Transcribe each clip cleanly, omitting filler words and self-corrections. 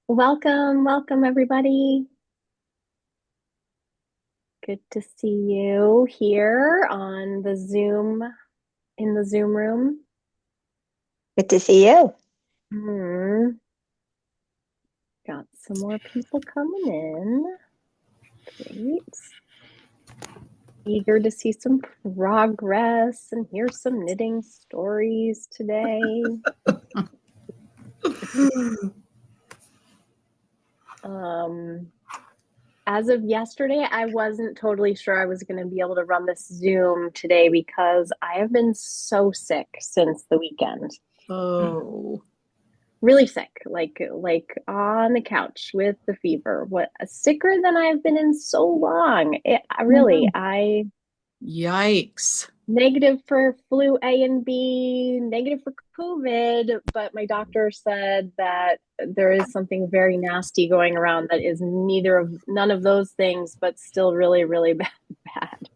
Welcome everybody. Good to see you here on the Zoom in the Zoom room. Good to see you. Hmm. Got some more people coming in. Great. Eager to see some progress and hear some knitting stories today. Um, as of yesterday, I wasn't totally sure I was going to be able to run this Zoom today because I have been so sick since the weekend. Oh, Really sick, like on the couch with the fever. What sicker than I've been in so long. I yikes. negative for flu A and B, negative for COVID, but my doctor said that there is something very nasty going around that is none of those things, but still really bad.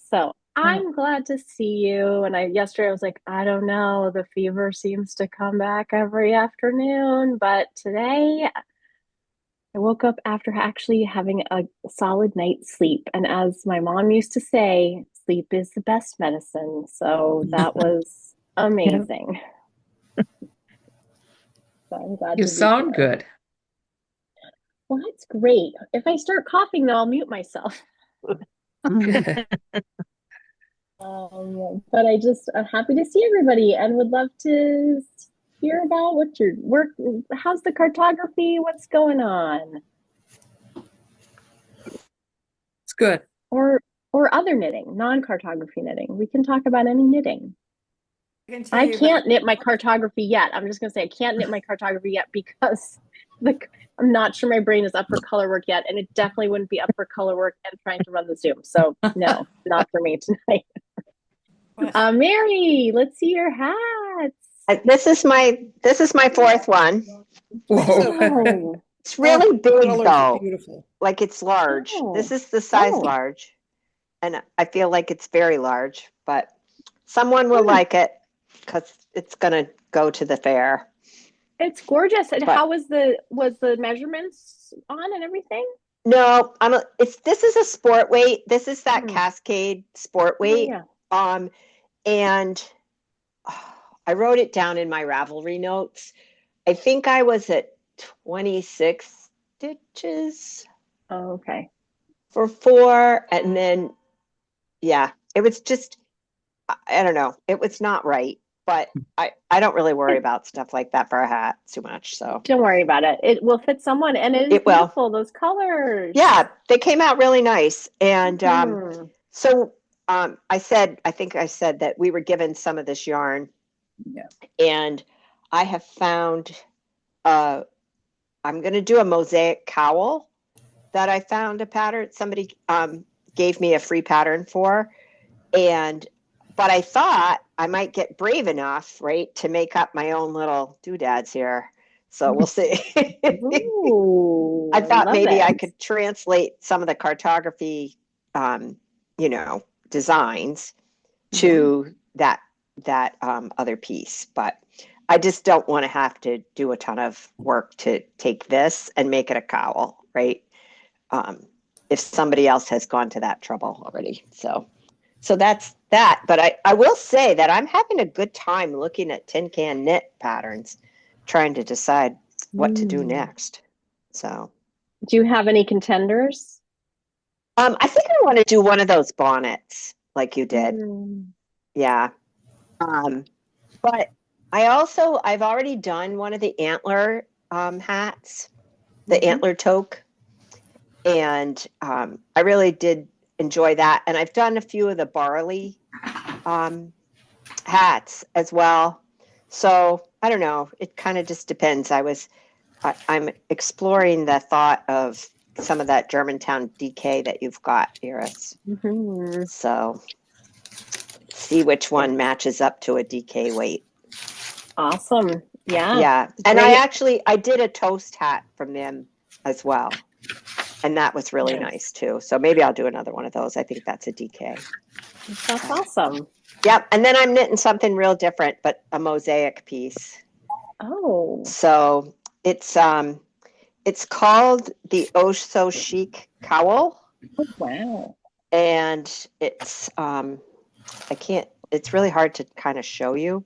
So I'm glad to see you. And yesterday I was like, I don't know, the fever seems to come back every afternoon, but today I woke up after actually having a solid night's sleep. And as my mom used to say, sleep is the best medicine. So that was amazing. So I'm glad You to be sound here. good. Well, that's great. If I start coughing, though, I'll mute myself. But I'm happy to see everybody and would love to hear about what your work, how's the cartography, what's going on, It's good. or other knitting, non-cartography knitting. We can talk about any knitting. I can tell I you that can't knit my cartography yet. I'm just gonna say I can't knit my cartography yet because I'm not sure my brain is up for color work yet, and it definitely wouldn't be up for color work and trying to run the Zoom. So no, not for me tonight. Mary, let's see your hats. This is my fourth one. Whoa. Oh, It's really big colors are though. beautiful. Like it's large. oh, This is the size oh. large. And I feel like it's very large, but someone will like it because it's gonna go to the fair. It's gorgeous. And But how was the measurements on and everything? no, this is a sport weight. This is that Hmm. Cascade sport Oh weight. yeah. And I wrote it down in my Ravelry notes. I think I was at 26 stitches Oh, okay. for four. And then, yeah, it was just, I don't know, it was not right. But I don't really worry about stuff like that for a hat too much. So Don't worry about it. It will fit someone, and it is it will. beautiful. Those colors. Yeah, they came out really nice. And Hmm. so I think I said that we were given some of this yarn. Yeah. And I have found, I'm going to do a mosaic cowl that I found a pattern. Somebody gave me a free pattern for. But I thought I might get brave enough, right, to make up my own little doodads here. So we'll see. Ooh, I thought love maybe I it. could translate some of the cartography, you know, designs Yeah. to that other piece. But I just don't want to have to do a ton of work to take this and make it a cowl, right? Um, if somebody else has gone to that trouble already. So that's that. But I will say that I'm having a good time looking at tin can knit patterns, trying to decide what to do Mm. next. So Do you have any contenders? I think I want to do one of those bonnets like you did. Mm. Yeah. Um, but I've already done one of the antler hats, the Mhm. antler toque, and I really did enjoy that. And I've done a few of the barley um, hats as well. So I don't know. It kind of just depends. I'm exploring the thought of some of that Germantown DK that you've got, Iris. Mhm. So see which Yes. one matches up to a DK weight. Awesome. Yeah. Yeah. And Great. I did a toast hat from them as well. And that was really Nice. nice too. So maybe I'll do another one of those. I think that's a DK. That's awesome. Yep. And then I'm knitting something real different, but a mosaic piece. Oh. So it's called the Oh So Chic Cowl, Oh, wow. and it's it's really hard to kind of show you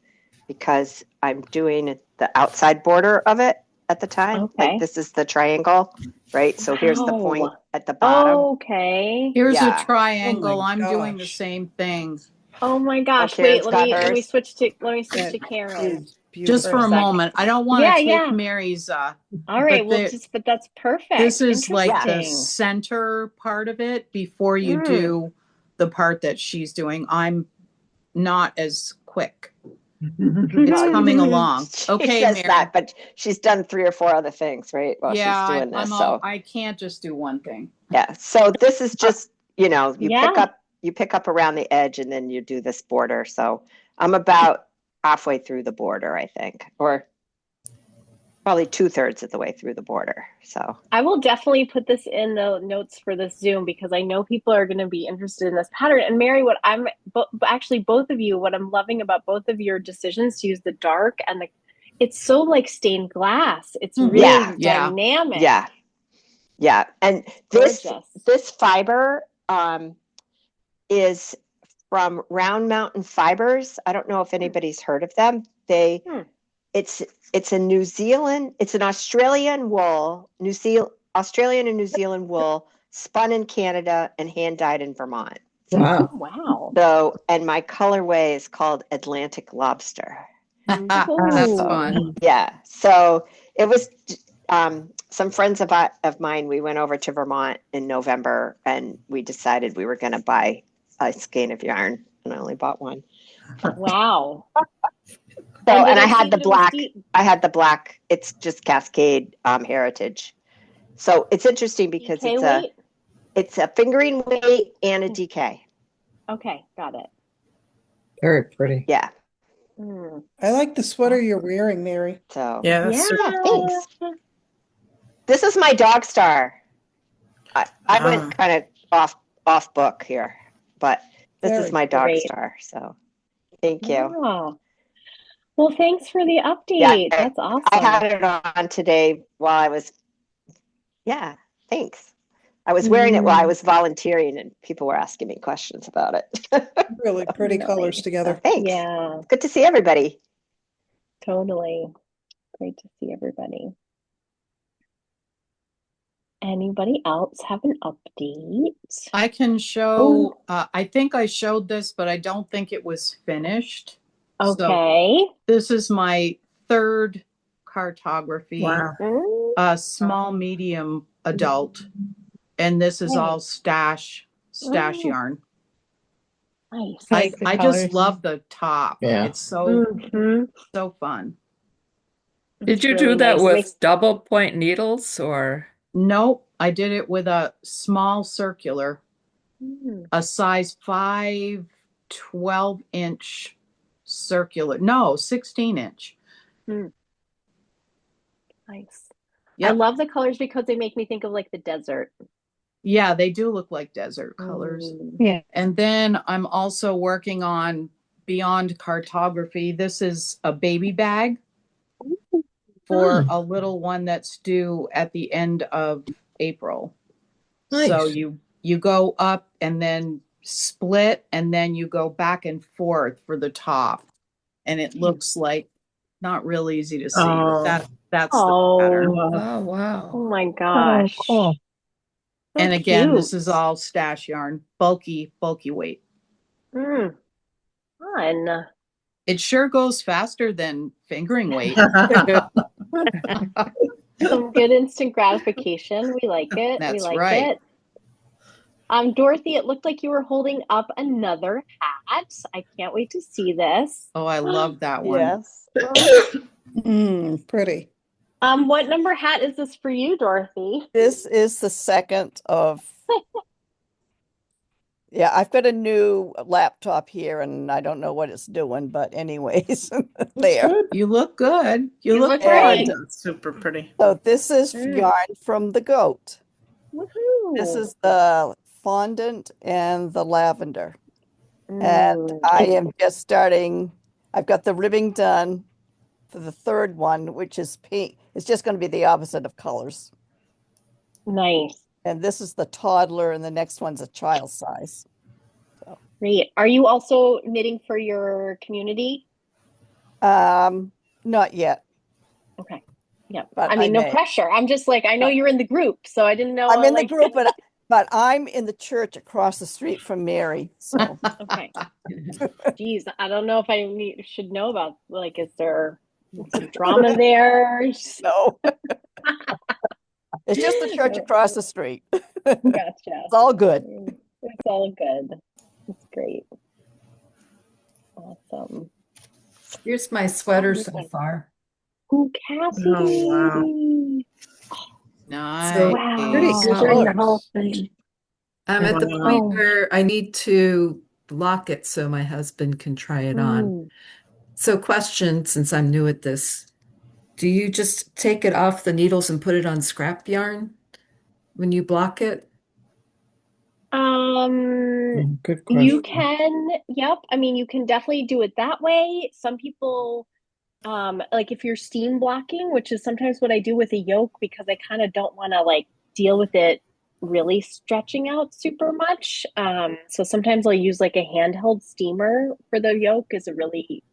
because I'm doing the outside border of it at the time. Okay. Like this is the triangle, right? So here's the point Wow. at the bottom. Okay. Here's a Yeah. triangle. Oh my I'm doing the gosh. same thing. Oh my gosh. Karen's Wait, got let me hers. switch to Karen. Just For for a a second. moment. I don't want Yeah, to take yeah. Mary's All right. but But that's perfect. this is like the Interesting. center part of it before you Mm. do the part that she's doing. I'm not as quick. It's coming along. She Okay, says Mary. that, but she's done 3 or 4 other things, right? While Yeah, she's doing this. So I can't just do one thing. yeah. So this is just, you know, Yeah. you pick up around the edge and then you do this border. So I'm about halfway through the border, I think, or probably 2/3 of the way through the border. So I will definitely put this in the notes for this Zoom because I know people are going to be interested in this pattern. And Mary, actually both of you, what I'm loving about both of your decisions to use the dark and it's so like stained glass. It's really Yeah. dynamic. yeah. Yeah. And Gorgeous. this fiber is from Round Mountain Fibers. I don't know if anybody's heard of them. It's a New Zealand, it's an Australian wool, Australian and New Zealand wool spun in Canada and hand dyed in Vermont. Wow. Oh, wow. So, and my colorway is called Atlantic Lobster. That's Ooh. fun. Yeah. So it was some friends of mine. We went over to Vermont in November and we decided we were going to buy a skein of yarn, and I only bought one. Wow. So, and I see had the that it was black. deep. I had the black. It's just Cascade Heritage. So it's interesting because DK weight? it's a fingering weight and a DK. Okay, got it. Very pretty. Yeah. Mm. I like the sweater you're wearing, Mary. So Yeah. yeah, thanks. This is my dog star. I went kind of off book here, but this is my dog great. star. So thank you. Wow. Well, thanks for the update. Yeah, That's awesome. I had it on today while I was. Yeah, thanks. I was wearing it while I was volunteering, and people were asking me questions about it. Really pretty Nice. colors together. Thanks. Yeah, Good to see everybody. totally. Great to see everybody. Anybody else have an update? I can show, I think I showed this, but I don't think it was finished. So Okay. this is my 3rd cartography, Wow. a small, medium adult. And this is all stash yarn. Nice. I just love the top. Yeah. It's so Mhm. so fun. Did It's you really do that nice. with double point needles or? Nope, I did it with a small circular, a size 5, 12-inch circular. No, 16-inch. Nice. Yep. I love the colors because they make me think of like the desert. Yeah, they do look like desert colors. Yeah. And then I'm also working on Beyond Cartography. This is a baby bag for a little one that's due at the end of April. Nice. So you go up and then split, and then you go back and forth for the top. And it looks like not real easy to see, but that's the pattern. Oh, wow. Oh my gosh. cool. So And again, this cute. is all stash yarn, bulky weight. Fun. It sure goes faster than fingering weight. Some good instant gratification. We like it. That's we like right. it. Dorothy, it looked like you were holding up another hat. I can't wait to see this. Oh, I love that one. Yes. Pretty. What number hat is this for you, Dorothy? This is the second of. Yeah, I've got a new laptop here and I don't know what it's doing, but anyways, there. You look good. You look great. That's super pretty. So this is yarn from the goat. Woohoo. This is the fondant and the lavender. And I am just starting. I've got the ribbing done. for the third one, which is pink. It's just going to be the opposite of colors. Nice. And this is the toddler, and the next one's a child size. Great. Are you also knitting for your community? Not yet. Okay. Yeah. But I mean, I no may. pressure. I'm just like, I know you're in the group, so I didn't know. I'm in the like, group, but I'm in the church across the street from Mary. So Okay. Geez, I don't know if should know about, like, is there some drama there? no. It's just the church across the street. Gotcha. It's all good. It's all good. It's great. Awesome. Here's my sweater so far. Ooh, Cassie. Oh, wow. Nice. So Wow. Pretty So- colors. the whole thing. I'm at the Wow. point where I need to block it so my husband can try it on. Mm. So question, since I'm new at this, do you just take it off the needles and put it on scrap yarn when you block it? Good You question. can, yep. I mean, you can definitely do it that way. Some people, like if you're steam blocking, which is sometimes what I do with a yoke, because I kind of don't want to like deal with it really stretching out super much. So sometimes I'll use like a handheld steamer for the yoke is a really,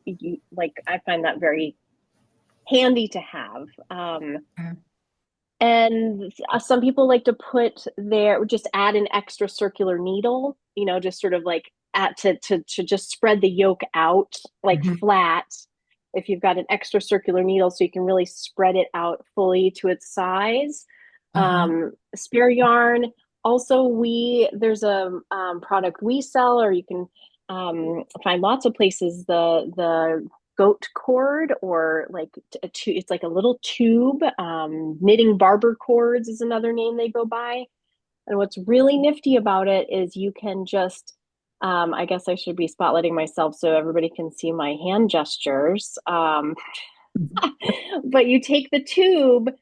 like, I find that very handy to have. Okay. And some people like to just add an extra circular needle, just sort of like to just spread the yoke out like flat. If you've got an extra circular needle, so you can really spread it out fully to its size. Spare yarn. Also, there's a product we sell, or you can find lots of places, the goat cord, or like it's like a little tube. Knitting barber cords is another name they go by. And what's really nifty about it is you can just, I guess I should be spotlighting myself so everybody can see my hand gestures. But you take the tube.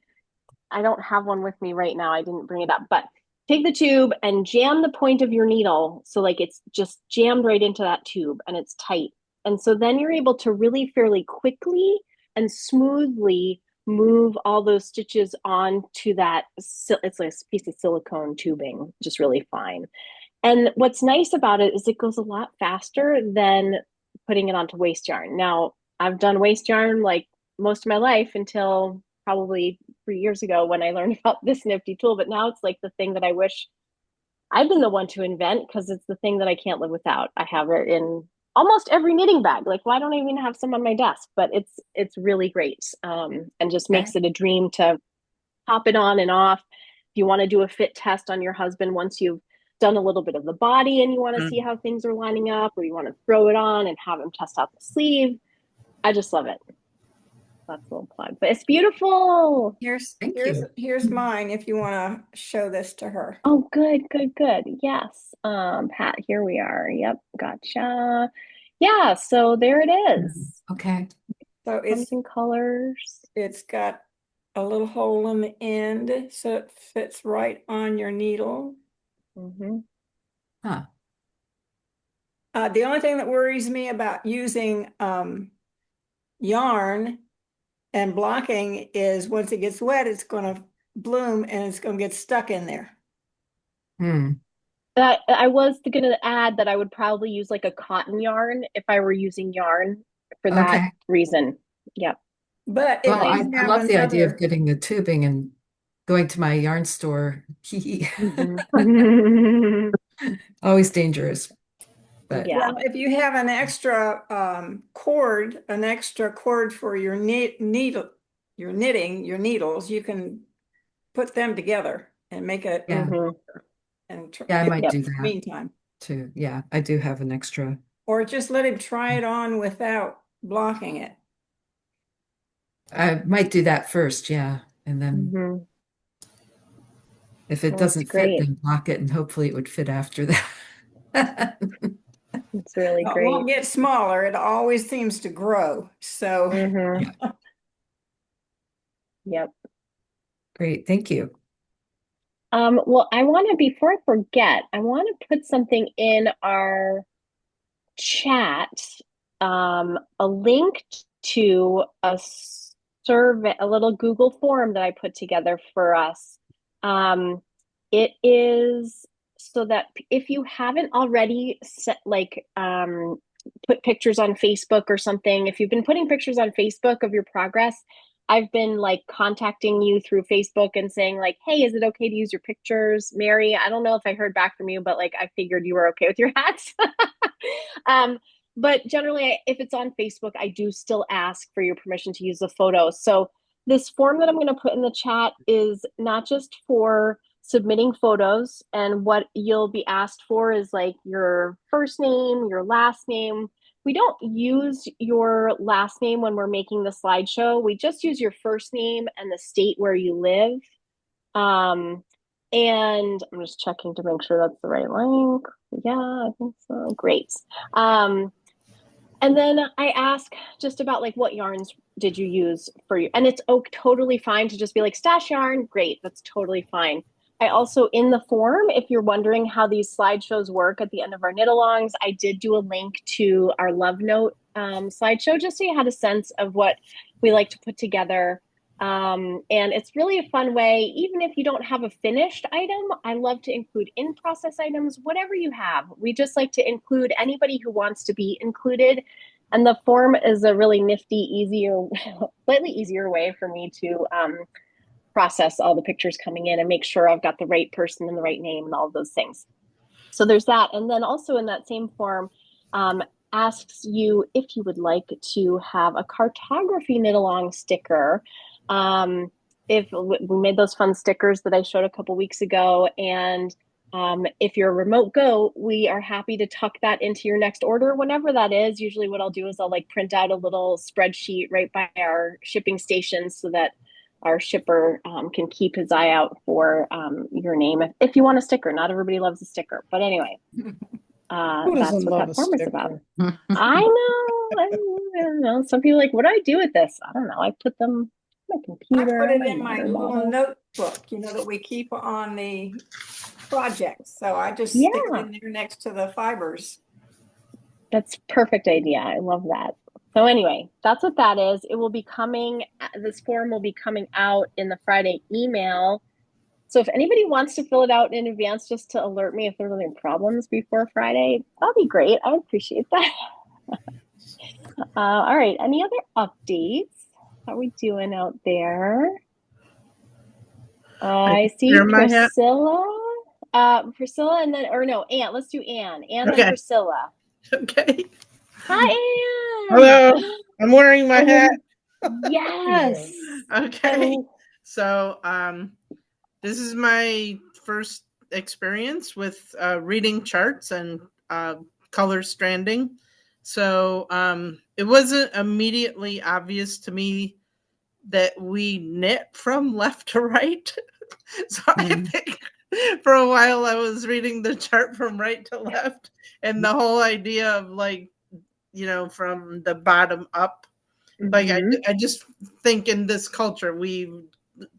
I don't have one with me right now. I didn't bring it up, but take the tube and jam the point of your needle. So like it's just jammed right into that tube and it's tight. And so then you're able to really fairly quickly and smoothly move all those stitches onto that. It's like a piece of silicone tubing, just really fine. And what's nice about it is it goes a lot faster than putting it onto waste yarn. Now, I've done waste yarn like most of my life until probably 3 years ago when I learned about this nifty tool. But now it's like the thing that I wish I'd been the one to invent, because it's the thing that I can't live without. I have it in almost every knitting bag. Like, why don't I even have some on my desk? But it's really great, and just makes it a dream to pop it on and off. If you want to do a fit test on your husband once you've done a little bit of the body and you want to see how things are lining up, or you want to throw it on and have him test out the sleeve, I just love it. That's a little plug, but it's beautiful. Here's mine if you want to show this to her. Oh, good. Yes. Pat, here we are. Yep, gotcha. Yeah, so there it is. Okay. So Comes in colors. it's got a little hole in the end, so it fits right on your needle. Huh. The only thing that worries me about using yarn and blocking is once it gets wet, it's going to bloom and it's going to get stuck in there. That I was going to add that I would probably use like a cotton yarn if I were using yarn for that reason. Yep. But well, I love the idea of getting the tubing and going to my yarn store. Always dangerous. But yeah. Well, if you have an extra cord for your needle, your knitting, your needles, you can put them together and make it. I might do that. Meantime, too. Yeah, I do have an extra. Or just let him try it on without blocking it. I might do that first, yeah, and then if it doesn't fit, then block it, and hopefully it would fit after that. It's really great. It won't get smaller. It always seems to grow. So, Yep. Great, thank you. Well, before I forget, I want to put something in our chat, a link to a survey, a little Google form that I put together for us. It is so that if you haven't already set, put pictures on Facebook or something, if you've been putting pictures on Facebook of your progress, I've been like contacting you through Facebook and saying like, hey, is it okay to use your pictures? Mary, I don't know if I heard back from you, but like I figured you were okay with your hats. But generally, if it's on Facebook, I do still ask for your permission to use the photos. So this form that I'm going to put in the chat is not just for submitting photos, and what you'll be asked for is like your first name, your last name. We don't use your last name when we're making the slideshow. We just use your first name and the state where you live. And I'm just checking to make sure that's the right link. Yeah, I think so. Great. And then I ask just about like what yarns did you use for you? And it's totally fine to just be like stash yarn. Great, that's totally fine. I also, in the form, if you're wondering how these slideshows work at the end of our knit alongs, I did do a link to our Love Note slideshow just so you had a sense of what we like to put together. And it's really a fun way, even if you don't have a finished item. I love to include in-process items, whatever you have. We just like to include anybody who wants to be included. And the form is a really nifty, slightly easier way for me to process all the pictures coming in and make sure I've got the right person and the right name and all of those things. So there's that. And then also in that same form, asks you if you would like to have a cartography knit along sticker. If we made those fun stickers that I showed a couple weeks ago, and if you're a remote go, we are happy to tuck that into your next order whenever that is. Usually what I'll do is I'll like print out a little spreadsheet right by our shipping stations so that our shipper can keep his eye out for your name if you want a sticker. Not everybody loves a sticker, but anyway, that's what that form is about. I know. Some people are like, what do I do with this? I don't know. I put them on my computer. I put it in my little notebook, that we keep on the projects. So I just stick it in there next to the fibers. That's a perfect idea. I love that. So anyway, that's what that is. It will be coming, this form will be coming out in the Friday email. So if anybody wants to fill it out in advance just to alert me if there's any problems before Friday, that'll be great. I would appreciate that. All right, any other updates? How are we doing out there? I see Priscilla. Priscilla and then, or no, Anne. Let's do Anne. Anne and Priscilla. Okay. Hi, Anne. Hello. I'm wearing my hat. Yes. Okay. So this is my first experience with reading charts and color stranding. So it wasn't immediately obvious to me that we knit from left to right. So I think for a while I was reading the chart from right to left, and the whole idea of like, from the bottom up. Like I just think in this culture we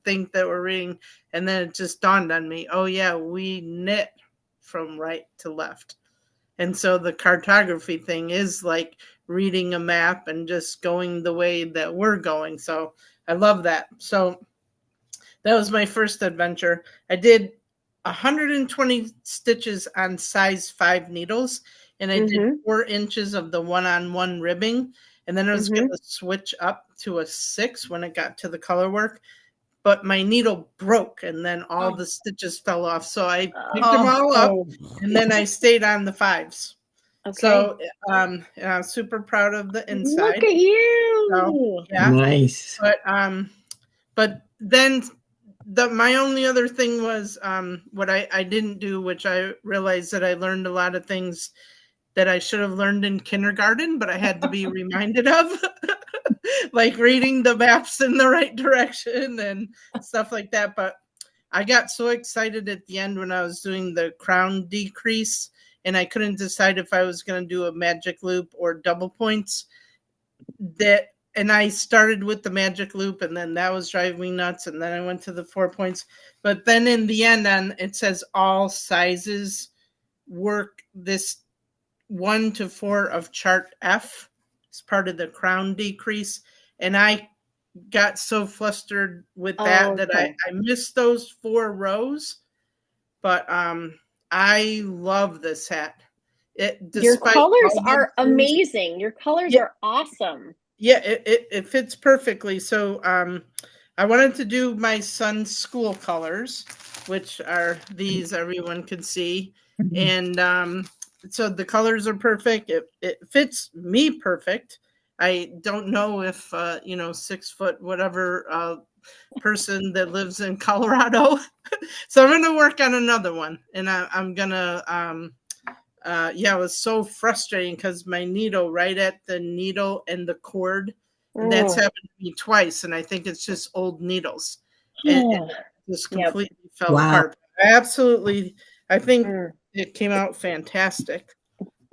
think that we're reading, and then it just dawned on me, oh yeah, we knit from right to left. And so the cartography thing is like reading a map and just going the way that we're going. So I love that. So that was my first adventure. I did 120 stitches on size 5 needles, and I did 4 inches of the one-on-one ribbing. And then I was going to switch up to a 6 when it got to the color work. But my needle broke, and then all the stitches fell off. So I picked them all up, and then I stayed on the 5s. Okay. So I'm super proud of the inside. Look at you! So, yeah. Nice. But then my only other thing was what I didn't do, which I realized that I learned a lot of things that I should have learned in kindergarten, but I had to be reminded of, like reading the maps in the right direction and stuff like that. But I got so excited at the end when I was doing the crown decrease, and I couldn't decide if I was going to do a magic loop or double points. And I started with the magic loop, and then that was driving me nuts. And then I went to the 4 points. But then in the end, it says all sizes work this 1 to 4 of chart F. It's part of the crown decrease. And I got so flustered with that Okay. I missed those 4 rows. But I love this hat. Your Despite colors all the are things, amazing. Your colors yeah, are awesome. yeah, it fits perfectly. So I wanted to do my son's school colors, which are these, everyone can see. And so the colors are perfect. It fits me perfect. I don't know if 6 foot whatever person that lives in Colorado. So I'm gonna work on another one, and I'm gonna it was so frustrating because my needle right at the needle and the cord, that's happened to me twice, and I think it's just old needles, and it just completely fell apart. I think it came out fantastic,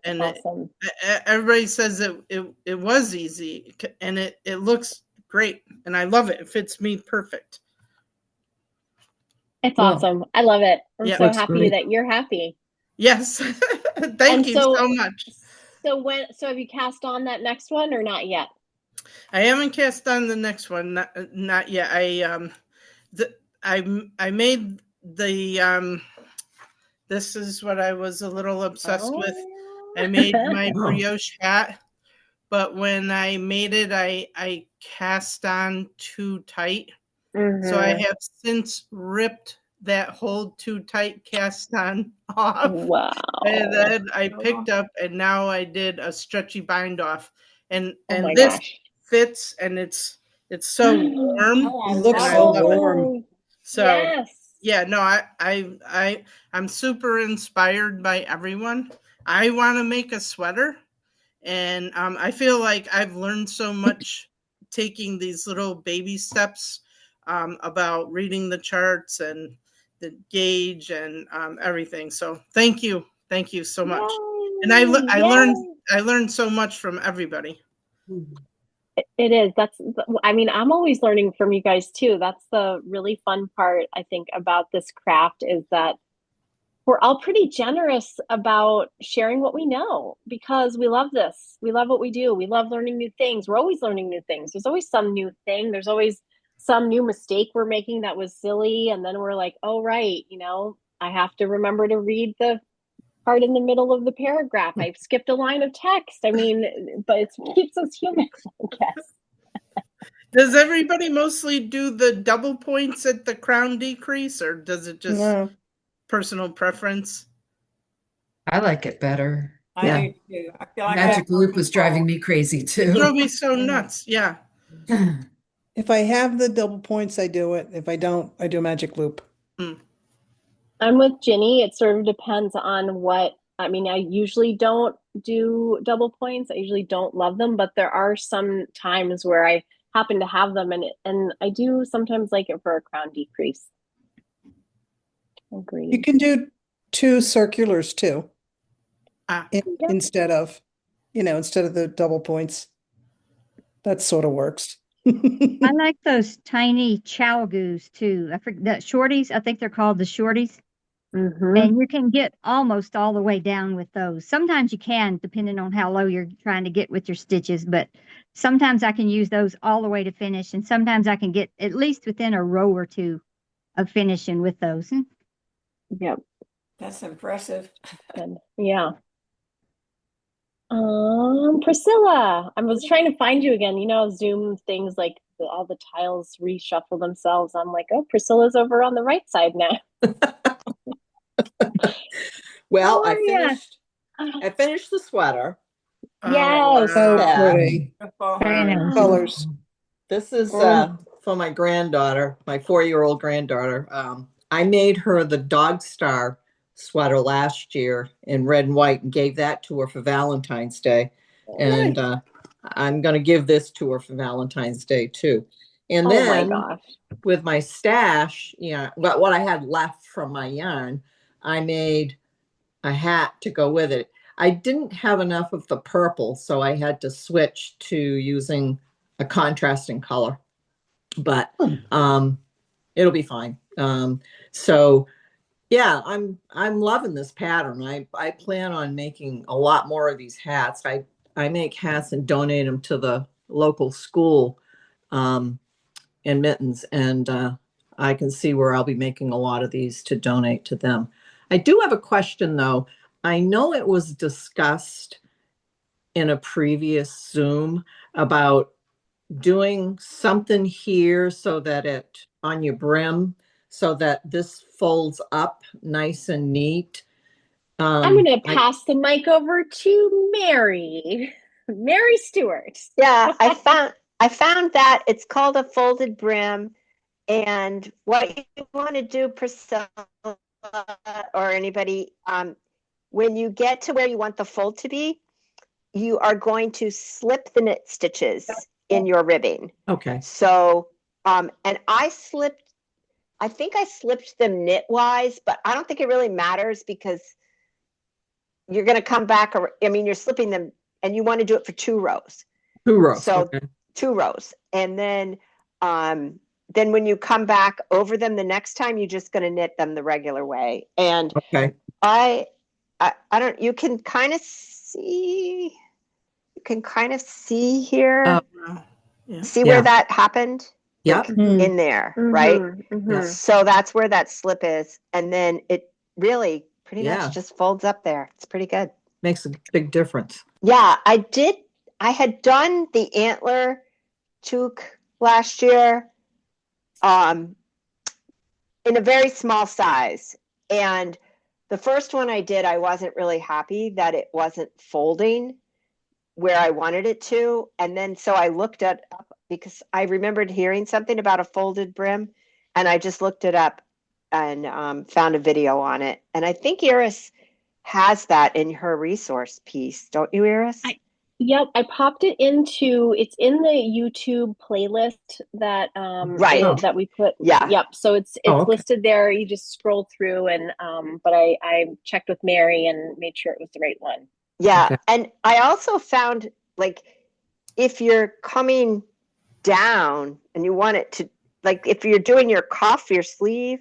and awesome. Everybody says it was easy, and it looks great, and I love it. It fits me perfect. It's awesome. I love it. I'm so Looks happy great. that you're happy. Yes. Thank you so much. So have you cast on that next one or not yet? I haven't cast on the next one, not yet. I made the this is what I was a little obsessed with. I made my brioche hat, but when I made it, I cast on too tight. So I have since ripped that hold too tight cast on off. Wow. And then I picked up, and now I did a stretchy bind off, and this gosh. fits, and it's so warm. It looks so warm. So yes. yeah, no, I'm super inspired by everyone. I want to make a sweater, and I feel like I've learned so much taking these little baby steps about reading the charts and the gauge and everything. So thank you so much. And I learned so much from everybody. It is. I'm always learning from you guys too. That's the really fun part, I think, about this craft is that we're all pretty generous about sharing what we know because we love this. We love what we do. We love learning new things. We're always learning new things. There's always some new thing. There's always some new mistake we're making that was silly. And then we're like, oh, right, I have to remember to read the part in the middle of the paragraph. I've skipped a line of text. But it keeps us human, I guess. Does everybody mostly do the double points at the crown decrease, or does it just personal preference? I like it better. I do too. I feel like Magic loop was driving me crazy too. It drove me so nuts. Yeah. If I have the double points, I do it. If I don't, I do a magic loop. I'm with Ginny. It sort of depends on I usually don't do double points. I usually don't love them, but there are some times where I happen to have them, and I do sometimes like it for a crown decrease. Agreed. You can do 2 circulars too. Instead of the double points. That sort of works. I like those tiny chowgoos too. I forget the shorties. I think they're called the shorties. And you can get almost all the way down with those. Sometimes you can, depending on how low you're trying to get with your stitches. But sometimes I can use those all the way to finish. And sometimes I can get at least within a row or 2 of finishing with those. Yep. That's impressive. Yeah. Priscilla, I was trying to find you again. Zoom things like all the tiles reshuffle themselves. I'm like, oh, Priscilla's over on the right side now. Well, I finished the sweater. Yes. Pretty. Colors. This is for my granddaughter, my 4-year-old granddaughter. I made her the dog star sweater last year in red and white and gave that to her for Valentine's Day. And I'm going to give this to her for Valentine's Day too. And then with my stash, what I had left from my yarn, I made a hat to go with it. I didn't have enough of the purple, so I had to switch to using a contrasting color, but it'll be fine. So yeah, I'm loving this pattern. I plan on making a lot more of these hats. I make hats and donate them to the local school in Mittens, and I can see where I'll be making a lot of these to donate to them. I do have a question though. I know it was discussed in a previous Zoom about doing something here so that it on your brim so that this folds up nice and neat. I'm going to pass the mic over to Mary. Mary Stewart. Yeah, I found that it's called a folded brim. And what you want to do, Priscilla, or anybody, when you get to where you want the fold to be, you are going to slip the knit stitches in your ribbing. Okay. So, and I think I slipped them knitwise, but I don't think it really matters because you're going to come back. I mean, you're slipping them and you want to do it for 2 rows. 2 rows. So okay. 2 rows. And then when you come back over them the next time, you're just going to knit them the regular way. And okay. I don't, you can kind of see here. Yeah. See where that happened? Yeah. Like in there, right? Yes. So that's where that slip is. And then it really pretty much just folds up there. It's pretty good. Makes a big difference. Yeah, I had done the antler toque last year in a very small size. And the first one I did, I wasn't really happy that it wasn't folding where I wanted it to. And then so I looked it up because I remembered hearing something about a folded brim, and I just looked it up and found a video on it. And I think Iris has that in her resource piece, don't you, Iris? Yep, I popped it it's in the YouTube playlist that that we put. Yeah. Yep. So it's listed there. You just scroll through and but I checked with Mary and made sure it was the right one. Yeah. Okay. And I also found, like, if you're coming down and you want it to, like, if you're doing your cuff, your sleeve,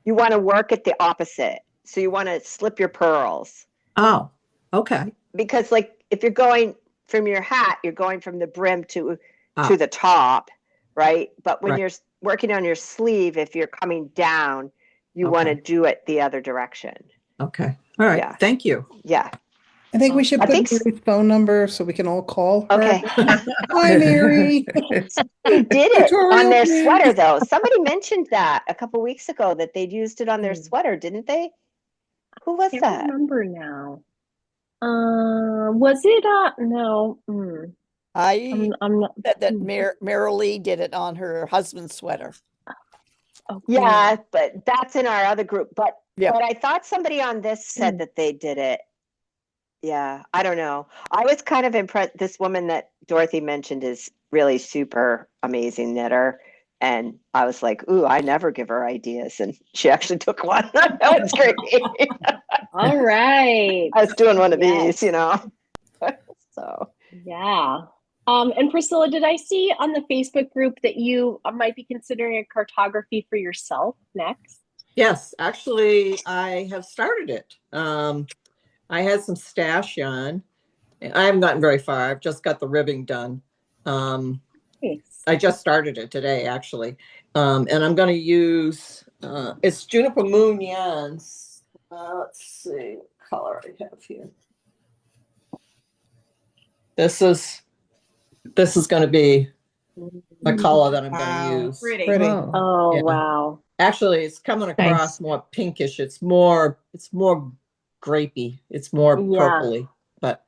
you want to work it the opposite. So you want to slip your purls. Oh, okay. Because, like, if you're going from your hat, you're going from the brim to the top, right? But when you're working on your sleeve, if you're coming down, you want to do it the other direction. Okay. All right. Yeah. Thank you. Yeah. I think we should put Mary's phone number so we can all call her. Okay. Hi, Mary. They did it on their sweater, though. Somebody mentioned that a couple weeks ago that they'd used it on their sweater, didn't they? Who was that? I remember now. Was it no? I'm not that Hmm. Marilee did it on her husband's sweater. Oh, yeah, but that's in our other group. But I thought somebody on this said that they did it. Yeah, I don't know. I was kind of impressed. This woman that Dorothy mentioned is really super amazing knitter. And I was like, ooh, I never give her ideas. And she actually took one. That was great. All right. I was doing one of these, you know. So yeah. And Priscilla, did I see on the Facebook group that you might be considering a cartography for yourself next? Yes, actually, I have started it. I had some stash yarn. I haven't gotten very far. I've just got the ribbing done. Nice. I just started it today, actually. And I'm going to use, it's Juniper Moon yarns. Let's see what color I have here. This is going to be the color that I'm going to use. Pretty. Oh, yeah. Wow. Actually, it's coming across more pinkish. It's more grapey. It's more purpley, but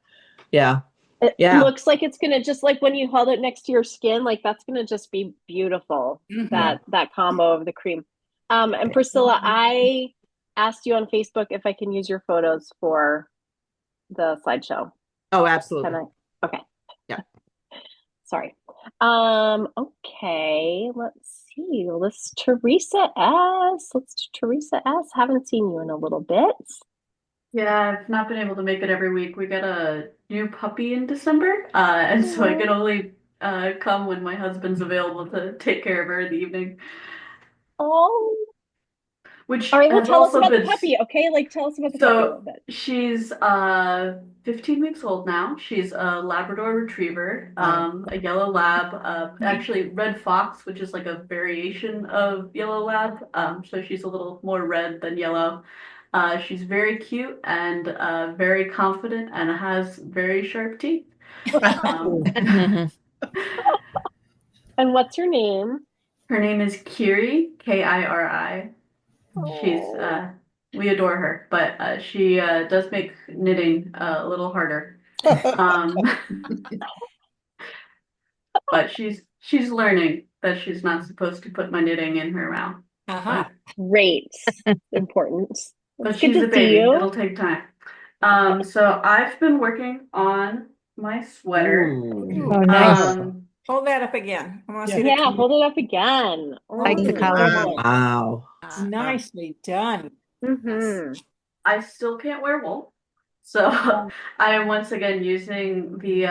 yeah. It looks like it's gonna, just like when you held it next to your skin, like that's gonna just be beautiful. That combo of the cream. And Priscilla, I asked you on Facebook if I can use your photos for the slideshow. Oh, absolutely. Can I? Okay. Yeah. Sorry. Okay, let's see. Let's Teresa S. Haven't seen you in a little bit. Yeah, I've not been able to make it every week. We got a new puppy in December, and so I can only come when my husband's available to take care of her in the evening. Oh. which All right, well, has tell us also about the been puppy, okay? Like, tell us about the puppy a little bit. she's 15 weeks old now. She's a Labrador Retriever, a yellow lab, actually red fox, which is like a variation of yellow lab. So she's a little more red than yellow. She's very cute and very confident and has very sharp teeth. And what's her name? Her name is Kiri, Kiri. She's we adore her, but she does make knitting a little harder. But she's learning that she's not supposed to put my knitting in her mouth. Great. Important. But It's good she's to a see baby. you. It'll take time. So I've been working on my sweater. Oh, nice. Hold that up again. I want to see the Yeah, color. hold it up again. Like the color. Wow. Nicely done. I still can't wear wool. So I am once again using the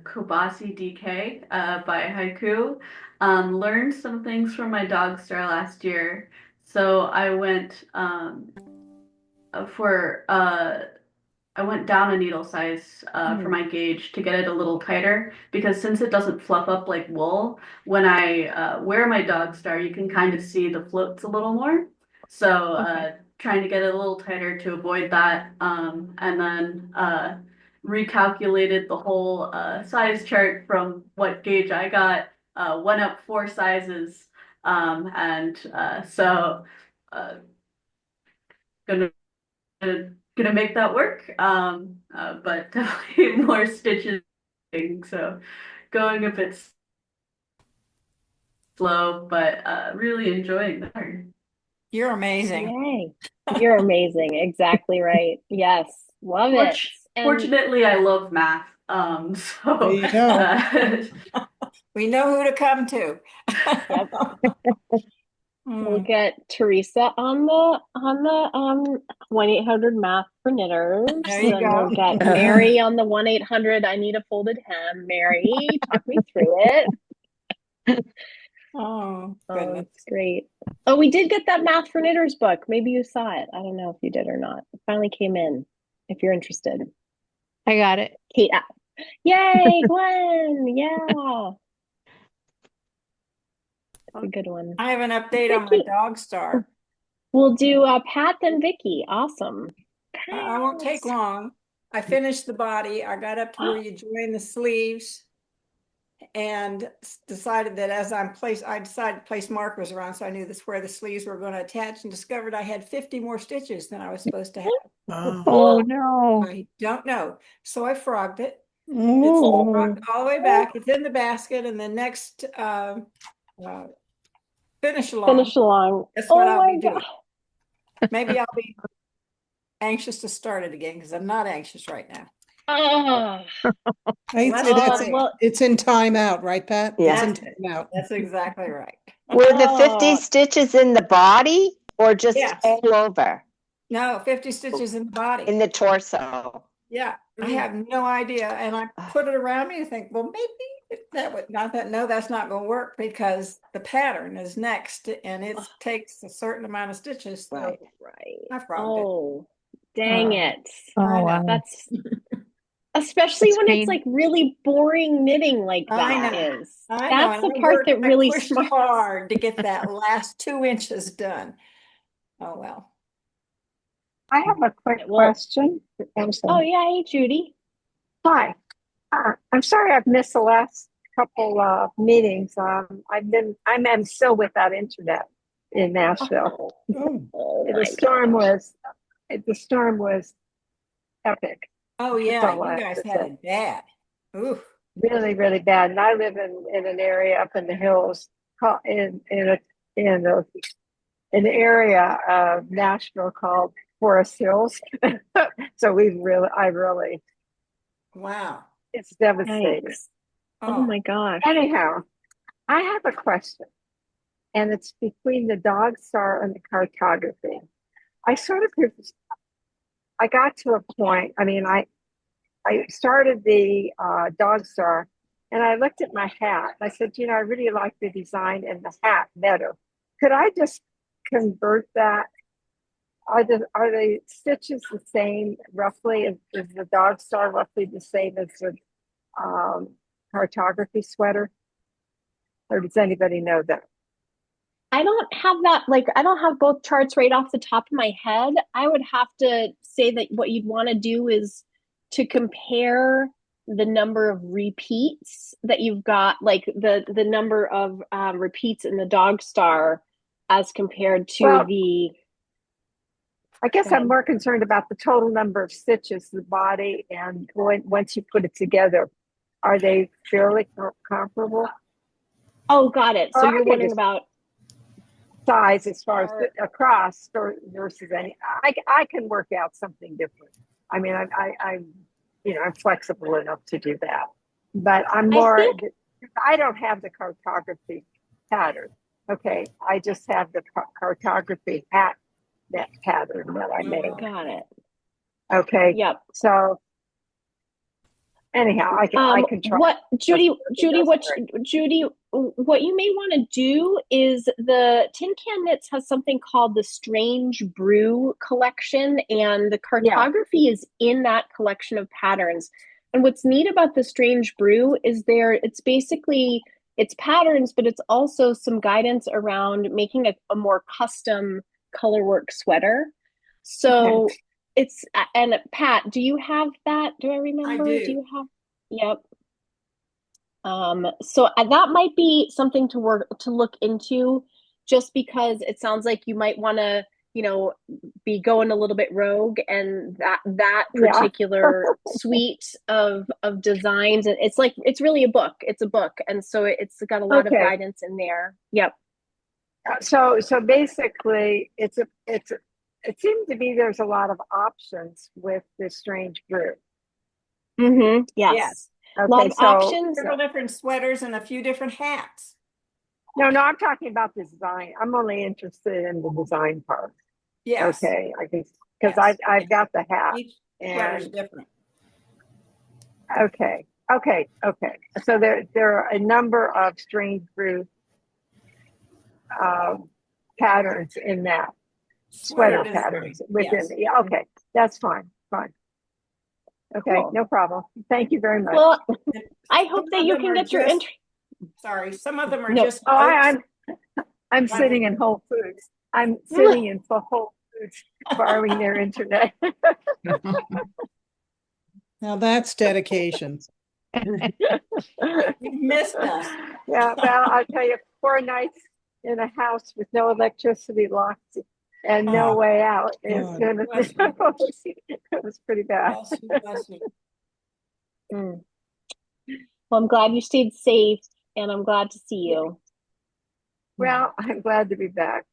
Kobasi DK by Haiku. Learned some things from my dog star last year. So I went for I went down a needle size for my gauge to get it a little tighter, because since it doesn't fluff up like wool, when I wear my dog star, you can kind of see the floats a little more. So trying to get it a little tighter to avoid that, and then recalculated the whole size chart from what gauge I got, went up 4 sizes, and so gonna gonna make that work, but definitely more stitches, so going a bit slow, but really enjoying the part. You're amazing. Yay. You're amazing. Exactly right. Yes. Love it. Fortunately, I love math. So there you go. We know who to come to. Yep. We'll get Teresa on the 1-800 math for knitters. There you and go. We'll get Mary on the 1-800 I need a folded hem. Mary, talk me through it. Oh, goodness. It's great. Oh, we did get that math for knitters book. Maybe you saw it. I don't know if you did or not. It finally came in. If you're interested, I got it. Kate. Yay, Gwen! Yeah. That's a good one. I have an update on my dog star. We'll do Pat and Vickie. Awesome. I won't take long. I finished the body. I got up to where you join the sleeves and decided that as I decided to place markers around so I knew where the sleeves were going to attach, and discovered I had 50 more stitches than I was supposed to have. Oh no. I don't know. So I frogged it. It's frogged all the way back. It's in the basket, and the next finish along. That's what I'll be doing. Maybe I'll be anxious to start it again, because I'm not anxious right now. It's in timeout, right, Pat? Yeah. It's in timeout. That's exactly right. Were the 50 stitches in the body or just all over? No, 50 stitches in the body. In the torso. Yeah, I have no idea. And I put it around me and think, well, maybe that would no, that's not going to work, because the pattern is next and it takes a certain amount of stitches. So Right. I frogged it. Oh, dang it. Oh, wow. That's especially when it's like really boring knitting like that is. That's the part that really pushed hard to get that last 2 inches done. Oh, well. I have a quick question. Oh, yeah. Hey, Judy. Hi. I'm sorry I've missed the last couple meetings. I'm still without internet in Nashville. The storm was epic. Oh yeah, you guys had it bad. Ooh, really, really bad. And I live in an area up in the hills, in an area of Nashville called Forest Hills. So wow, it's devastating. Nice. Oh my gosh. Anyhow, I have a question, and it's between the dog star and the cartography. I got to a point, I started the dog star, and I looked at my hat. I said, I really like the design and the hat better. Could I just convert that are the stitches the same roughly? Is the dog star roughly the same as the cartography sweater? Or does anybody know that? I don't have that, like, I don't have both charts right off the top of my head. I would have to say that what you'd want to do is to compare the number of repeats that you've got, like the number of repeats in the dog star as compared to I guess I'm more concerned about the total number of stitches, the body, and once you put it together, are they fairly comparable? Oh, got it. So you're wondering about size as far as across versus any. I can work out something different. I mean, I'm flexible enough to do that, but I'm more. I don't have the cartography pattern. Okay, I just have the cartography hat that pattern that I made. Got it. Okay. Yep. So anyhow, I can try. What Judy, what you may want to do is the Tin Can Knits has something called the Strange Brew collection, and the cartography is in that collection of patterns. And what's neat about the Strange Brew is it's basically it's patterns, but it's also some guidance around making a more custom colorwork sweater. So it's, and Pat, do you have that? Do I remember? I do. Do you have? Yep. So that might be something to look into, just because it sounds like you might want to, be going a little bit rogue, and that particular suite of designs, and it's really a book. It's a book, and so it's got a lot of guidance in there. Yep. So basically, it seems to be there's a lot of options with this Strange Brew. Mm-hmm. Yes. Okay, a lot of options. Several different sweaters and a few different hats. No, I'm talking about the design. I'm only interested in the design part. Yes. Okay, I can, because I've got the hat. Each sweater's different. Okay. So there are a number of Strange Brew patterns in that sweater patterns within the, okay, that's fine. Okay, cool. No problem. Thank you very much. Well, I hope that you can get your Sorry, some of them are just. I'm sitting in Whole Foods. I'm sitting in Whole Foods borrowing their internet. Now that's dedication. You missed us. Yeah, well, I'll tell you, 4 nights in a house with no electricity, locked, and no way out. It was pretty bad. Bless you. Well, I'm glad you stayed safe, and I'm glad to see you. Well, I'm glad to be back.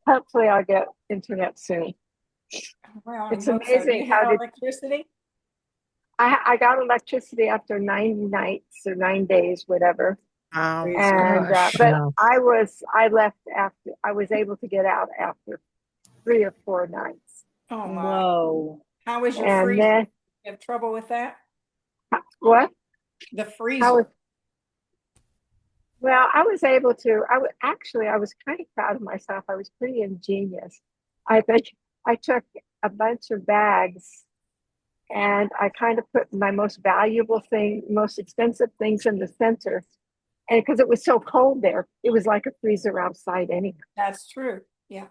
Hopefully I'll get internet soon. Well, it's amazing how electricity. I got electricity after 9 nights or 9 days, whatever. And but I was able to get out after 3 or 4 nights. Oh my! Whoa! How was your freezer? You have trouble with that? What? The freezer. Well, I was able to. I was kind of proud of myself. I was pretty ingenious. I took a bunch of bags, and I kind of put my most valuable thing, most expensive things in the center. And because it was so cold there, it was like a freezer outside anyway. That's true. Yeah.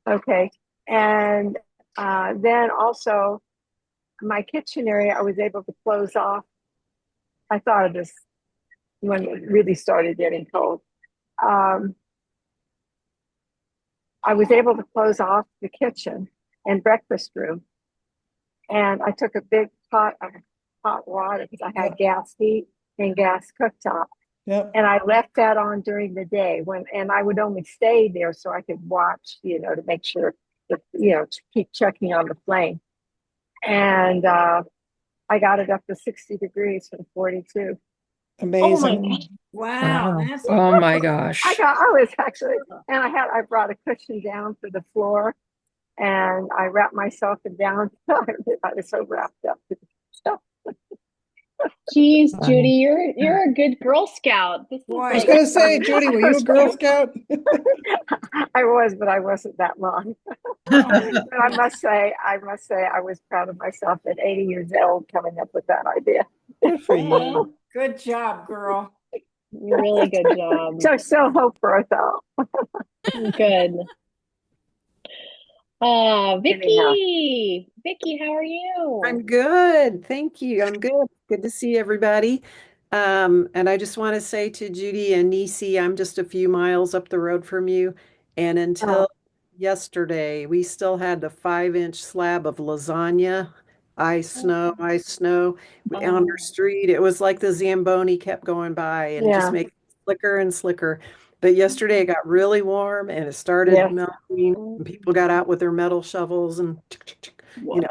Okay. And then also my kitchen area, I was able to close off. I thought of this when it really started getting cold. I was able to close off the kitchen and breakfast room. And I took a big pot of hot water because I had gas heat and gas cooktop. Yep. And I left that on during the day and I would only stay there so I could watch, to make sure that, to keep checking on the flame. And I got it up to 60 degrees from 42. Amazing. Wow. Oh my gosh. I brought a cushion down for the floor and I wrapped myself down. I was so wrapped up. Geez, Judy, you're a good Girl Scout. This is I was like going to say, Judy, were you a Girl Scout? I was, but I wasn't that long. But I must say, I was proud of myself at 80 years old coming up with that idea. Good for you. Good job, girl. really good job. So hope for us all. Good. Anyhow. Vickie, how are you? I'm good. Thank you. I'm good. Good to see everybody. And I just want to say to Judy and Nisi, I'm just a few miles up the road from you. And until yesterday, we still had the 5-inch slab of lasagna. Ice, snow, on our street. It was like the Zamboni kept going by and it just made it slicker and slicker. But yesterday it got really warm and it started melting. And people got out with their metal shovels and you know.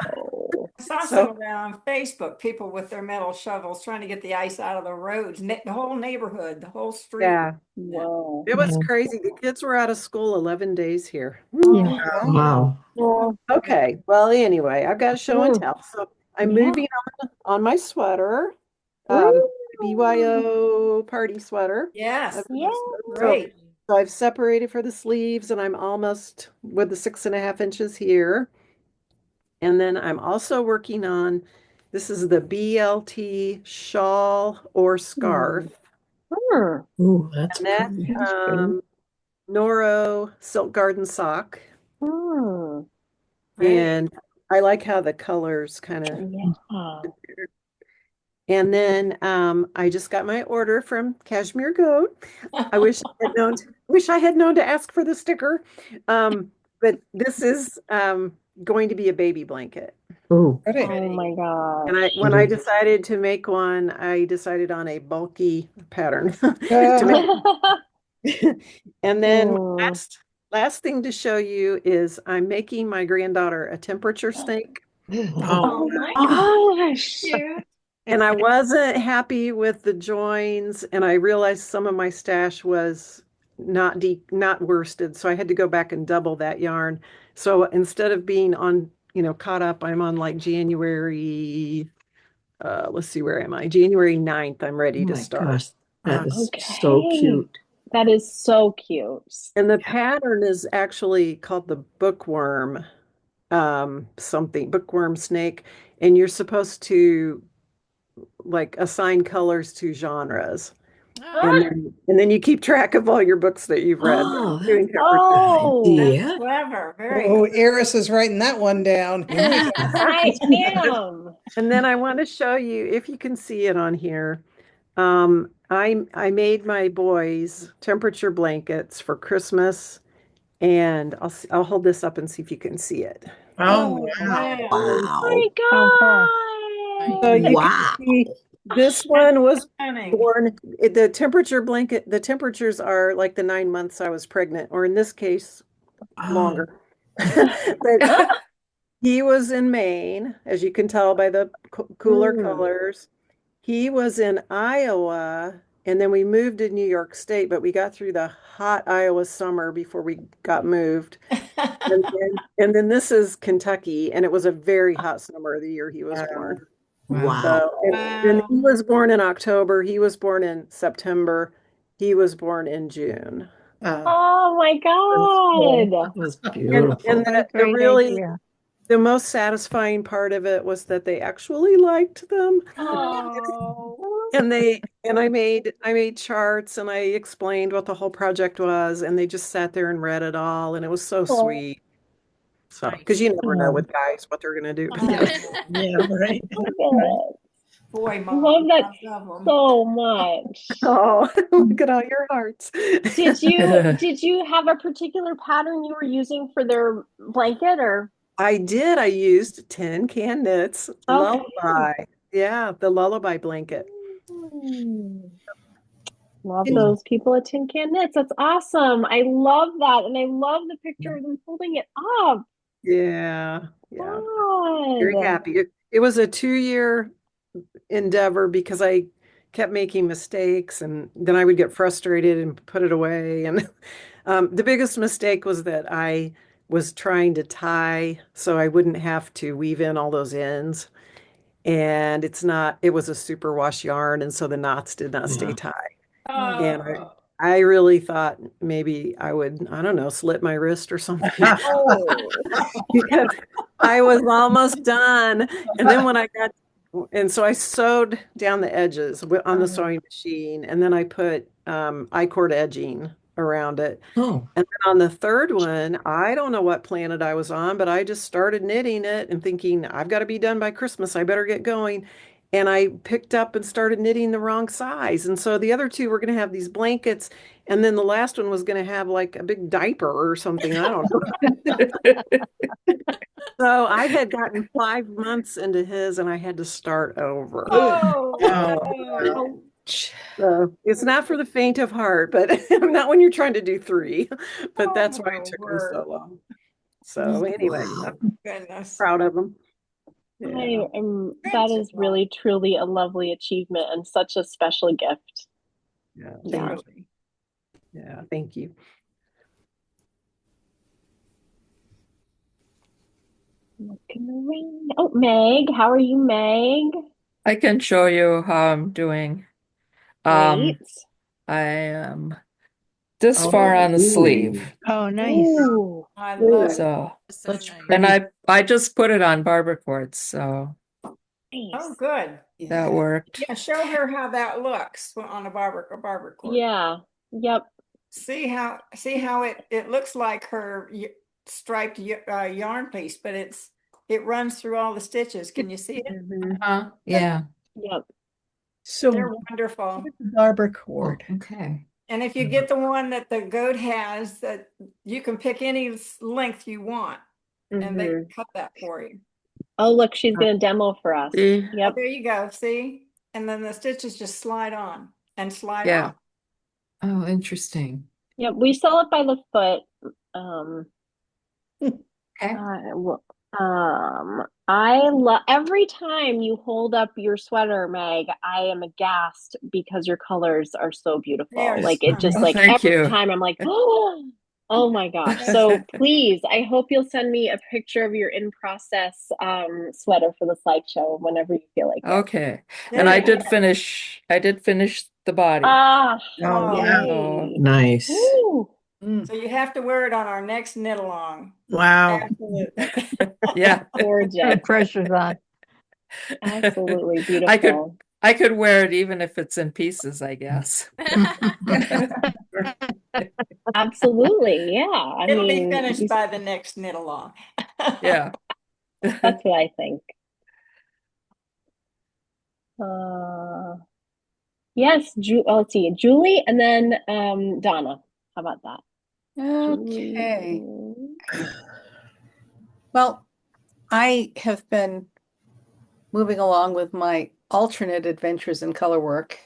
I saw some around on Facebook, people with their metal shovels trying to get the ice out of the roads, the whole neighborhood, the whole street. Yeah. Whoa. It was crazy. The kids were out of school 11 days here. Wow. Okay. Well, anyway, I've got show and tell. So I'm moving on my sweater. BYO party sweater. Yes. Great. So I've separated for the sleeves and I'm almost with the 6.5 inches here. And then I'm also working on, this is the BLT shawl or scarf. Ooh, that's pretty. Noro silk garden sock. And I like how the colors kind of. And then I just got my order from Cashmere Goat. I wish I had known to ask for the sticker. But this is going to be a baby blanket. Oh my God. And when I decided to make one, I decided on a bulky pattern. And then last thing to show you is I'm making my granddaughter a temperature snake. Oh my gosh. And I wasn't happy with the joins, and I realized some of my stash was not worsted, so I had to go back and double that yarn. So instead of being on, caught up, I'm on like January, let's see, where am I? January 9th, I'm ready to start. Gosh, that is so cute. That is so cute. And the pattern is actually called the bookworm, bookworm snake, and you're supposed to like assign colors to genres. And then you keep track of all your books that you've read. That's clever. Very Eris is writing that one down. I am. And then I want to show you, if you can see it on here. I made my boys temperature blankets for Christmas, and I'll hold this up and see if you can see it. Oh, wow. My God. So you can see this one was born, the temperatures are like the 9 months I was pregnant, or in this case, longer. But he was in Maine, as you can tell by the cooler colors. He was in Iowa, and then we moved to New York State, but we got through the hot Iowa summer before we got moved. And then this is Kentucky, and it was a very hot summer the year he was born. Wow. So, and he was born in October. He was born in September. He was born in June. Oh my God. That was beautiful. And the most satisfying part of it was that they actually liked them. And I made charts and I explained what the whole project was, and they just sat there and read it all, and it was so sweet. So, because you never know with guys what they're gonna do. Yeah, right. Boy, Mom, love that so much. Oh, look at all your hearts. Did you have a particular pattern you were using for their blanket, or? I did. I used Tin Can Knits Lullaby. Yeah, the Lullaby blanket. Love those people at Tin Can Knits. That's awesome. I love that, and I love the picture of them holding it up. Yeah. God. Very happy. It was a 2-year endeavor because I kept making mistakes, and then I would get frustrated and put it away. And the biggest mistake was that I was trying to tie so I wouldn't have to weave in all those ends. and it was a superwash yarn, and so the knots did not stay tight. And I really thought maybe I would, I don't know, slit my wrist or something. Because I was almost done. And then and so I sewed down the edges on the sewing machine, and then I put I-cord edging around it. Oh. And then on the third one, I don't know what planet I was on, but I just started knitting it and thinking, I've got to be done by Christmas. I better get going. And I picked up and started knitting the wrong size. And so the other two were going to have these blankets. And then the last one was going to have like a big diaper or something. I don't know. So I had gotten 5 months into his and I had to start over. So it's not for the faint of heart, but not when you're trying to do 3. But that's why it took me so long. So anyway, I'm proud of them. Yeah. That is really, truly a lovely achievement and such a special gift. Yeah. Yeah, thank you. Looking around. Oh, Meg, how are you, Meg? I can show you how I'm doing. Great. I am this far on the sleeve. Oh, nice. Ooh. I love So, it. and I just put it on barber cords, so Oh, good. that worked. Yeah, show her how that looks on a barber cord. Yeah. Yep. See how it looks like her striped yarn piece, but it runs through all the stitches. Can you see it? Yeah. Yep. So they're wonderful. Barber cord. Oh, okay. And if you get the one that the goat has, that you can pick any length you want, and they cut that for you. Oh, look, she's going to demo for us. See? Yep. There you go. See? And then the stitches just slide on and slide off. Oh, interesting. Yep. We sell it by the foot. Okay. I love every time you hold up your sweater, Meg, I am aghast because your colors are so beautiful. Like it just like Thank every you. time I'm like, oh my gosh. So please, I hope you'll send me a picture of your in process sweater for the slideshow whenever you feel like it. Okay. And I did finish the body. Yay. Nice. Woo. So you have to wear it on our next knit along. Wow. Absolutely. Yeah. Gorgeous. Pressure's on. Absolutely beautiful. I could wear it even if it's in pieces, I guess. Absolutely. Yeah. It'll be finished by the next knit along. Yeah. That's what I think. Yes, let's see, Julie and then Donna. How about that? Okay. Well, I have been moving along with my alternate adventures in colorwork.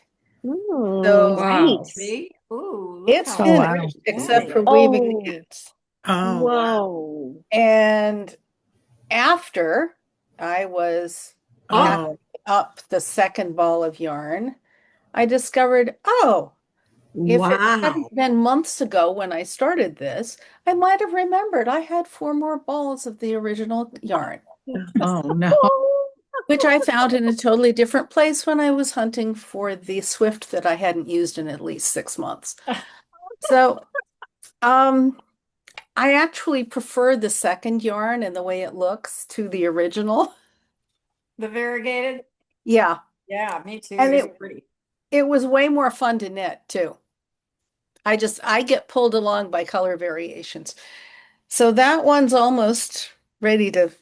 So wow. See? Ooh, it's finished except for weaving the ends. Oh, whoa. And after I was wrapping up the second ball of yarn, I discovered, if it hadn't been months ago when I started this, I might have remembered I had 4 more balls of the original yarn. Oh, no. Which I found in a totally different place when I was hunting for the Swift that I hadn't used in at least 6 months. So, I actually prefer the second yarn and the way it looks to the original. The variegated? Yeah. Yeah, me too. And It's pretty. it was way more fun to knit too. I get pulled along by color variations. So that one's almost ready to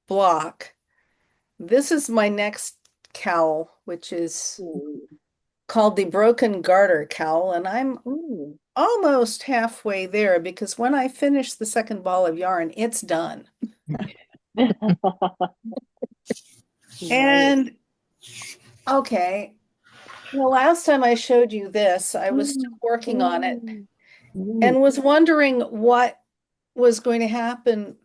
block. This is my next cowl, which is called the Broken Garter cowl, and I'm almost halfway there because when I finish the second ball of yarn, it's done. And okay, the last time I showed you this, I was still working on it and was wondering what was going to happen